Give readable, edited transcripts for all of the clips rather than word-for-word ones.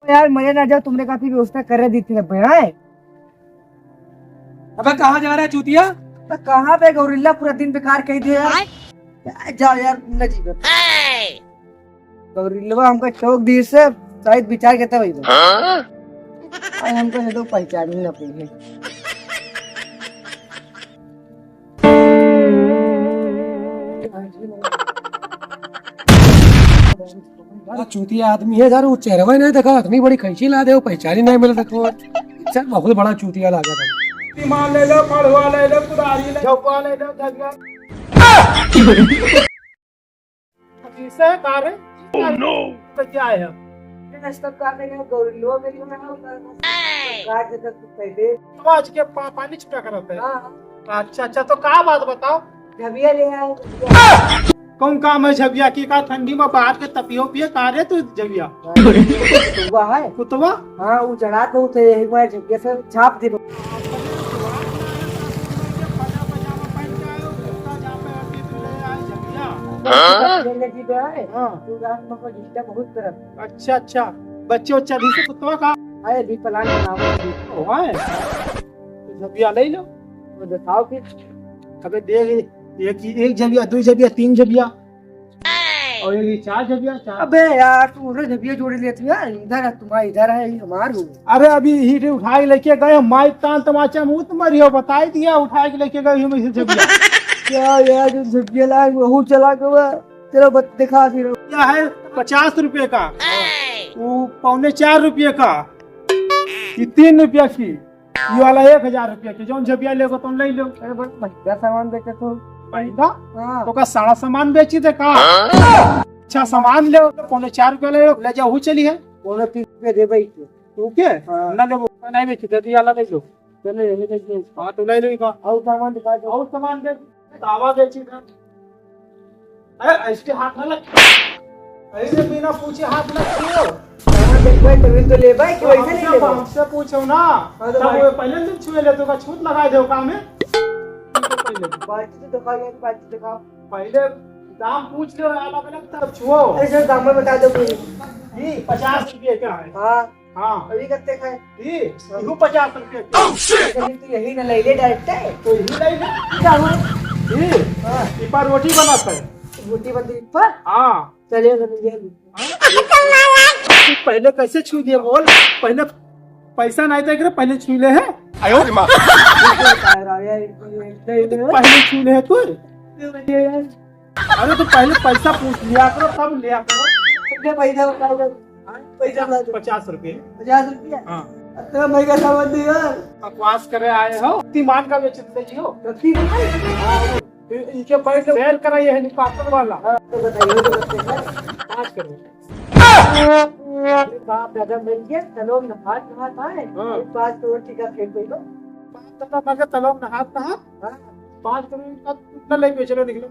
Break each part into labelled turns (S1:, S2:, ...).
S1: यार मजे ना जाओ, तुमने काफी व्यवस्था कर दी थी भैया।
S2: अबे कहाँ जा रहा है चूतिया?
S1: कहाँ पे गौरिल्ला, पूरा दिन बेकार कही दे यार। जाओ यार नजीब गौरिल्ला हमको चौक दी से शायद विचार करता भाई हमको है तो पहचान ही ना पाई।
S2: चूतिया आदमी है यार, वो चेहरा ही नहीं देखा, इतनी बड़ी कैंची ला दे, वो पहचान ही नहीं मिल देखो। चल बहुत बड़ा चूतिया लगा था।
S3: मान ले लो, मड़वा ले लो, कुदारी ले लो, झोपा ले लो, धनिया किसे कारे? ओह नो, तो क्या है?
S1: नाश्ता करने के गौरिल्ला मेरी में काट देता तू पहले
S3: तो आज के पानी छुटा करते हैं। अच्छा अच्छा, तो क्या बात बताओ?
S1: झबिया ले आए।
S3: कौन काम है झबिया की? का ठंडी में बाहर के तपियो पिए कारे तू झबिया?
S1: कुतवा है
S3: कुतवा?
S1: हाँ वो चढ़ा तो थे एक बार झबिया से छाप दे।
S3: अच्छा अच्छा, बच्चे बच्चा भी से कुतवा का
S1: आए भी प्लान बनाओ
S3: है झबिया ले लो।
S1: वो दिखाओ फिर।
S3: अबे देख, एक झबिया, दो झबिया, तीन झबिया और ये चार झबिया।
S1: अबे यार तू उधर झबिया जोड़ी लेती है, इधर है तुम्हारा, इधर है हमार हो।
S3: अरे अभी ही उठाए लेके गए, माइक तान तमाचा मुंह तुम्हारी हो, बताई दिया उठाए के लेके गए हम इसे झबिया।
S1: क्या यार जो झबिया लाए वही चला के चलो बत दिखा फिर।
S3: क्या है 50 रुपए का, वो 3.25 रुपये का, ये 3 रुपया की, ये वाला 1000 रुपया की। जो झबिया लेगो तुम ले लो।
S1: अरे बस महंगा सामान बेचे तो
S3: महंगा
S1: हाँ
S3: तो का सारा सामान बेची थे का? अच्छा सामान ले 4.25 रुपया ले जाओ, चली है
S1: 30 दे भाई
S3: तू के ना ले नहीं बेची थे, ये वाला ले लो।
S1: चले ये
S3: हाँ तो ले लो का।
S1: और सामान दिखा दो।
S3: और सामान दे, दावा बेची था। अरे ऐसे हाथ ना लग, ऐसे बिना पूछे हाथ लग क्यों?
S1: सामान देख भाई तभी तो ले भाई कि वैसे नहीं ले भाई।
S3: हमसे पूछो ना,
S1: हाँ तो
S3: तब
S1: भाई।
S3: वो पहले दिन छुए ले तो का छूट लगाए दो काम है।
S1: बाजी तो दिखाओ यार, बाजी दिखाओ।
S3: पहले दाम पूछ लो, अलग अलग तब छुओ।
S1: ऐसे दाम में बता दो मुझे।
S3: ये 50 रुपये का है।
S1: हाँ
S3: हाँ
S1: अभी कितने का है?
S3: ये 50 रुपये का।
S1: तो यही ना ले ले डायरेक्ट है।
S3: तो यही ले ले।
S1: क्या हुआ?
S3: ये
S1: हाँ
S3: इस पर रोटी बनाता है।
S1: रोटी बंदी पर
S3: हाँ
S1: चलिए
S3: पहले कैसे छू दिए बोल? पहले पैसा नहीं देख रहे, पहले छू ले है। पहले छू ले है तू। अरे तो पहले पैसा पूछ लिया करो, तब लिया करो।
S1: पैसा बता दो। पैसा बता दो।
S3: 50 रुपये।
S1: 50 रुपया।
S3: हाँ
S1: इतना महंगा सामान दिया
S3: बकवास करे आए हो, तीमान का बेचते जी हो।
S1: यार।
S3: इनके पैसे शेयर कराइए हेलीकॉप्टर वाला।
S1: तो बताइए तो कितने का?
S3: 5 करोड़।
S1: बाप दादा मिल गया, चलो नहा पाए।
S3: हाँ।
S1: 5 करोड़ टीका फेंक दो।
S3: 5 तलब नहा 5 करोड़ का कितना ले चलो निकलो।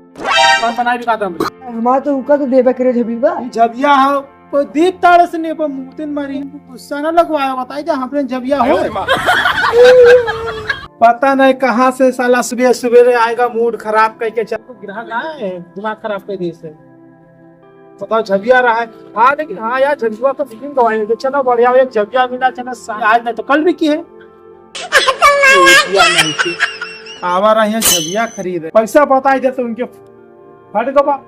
S3: बनाई दिखा दम
S1: हमारा तो उनका तो देबे करे झबीबा।
S3: झबिया हो कोई दीप ताड़े से नहीं, पर मुतिन मारी गुस्सा ना लगवाया, बताई दे हमने झबिया हो। पता नहीं कहाँ से साला सुबह सवेरे आएगा मूड खराब करके, चलो ग्राहक आए दिमाग खराब कर दिए से। बताओ झबिया रहा है। हाँ लेकिन हाँ यार झबिया तो बुकिंग करवाएंगे तो चलो बढ़िया, एक झबिया मिला चलो, आज नहीं तो कल भी की है। आवा रही है झबिया खरीदे, पैसा बताई दे तो उनके फट गवा।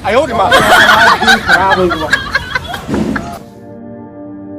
S3: खराब हो गया।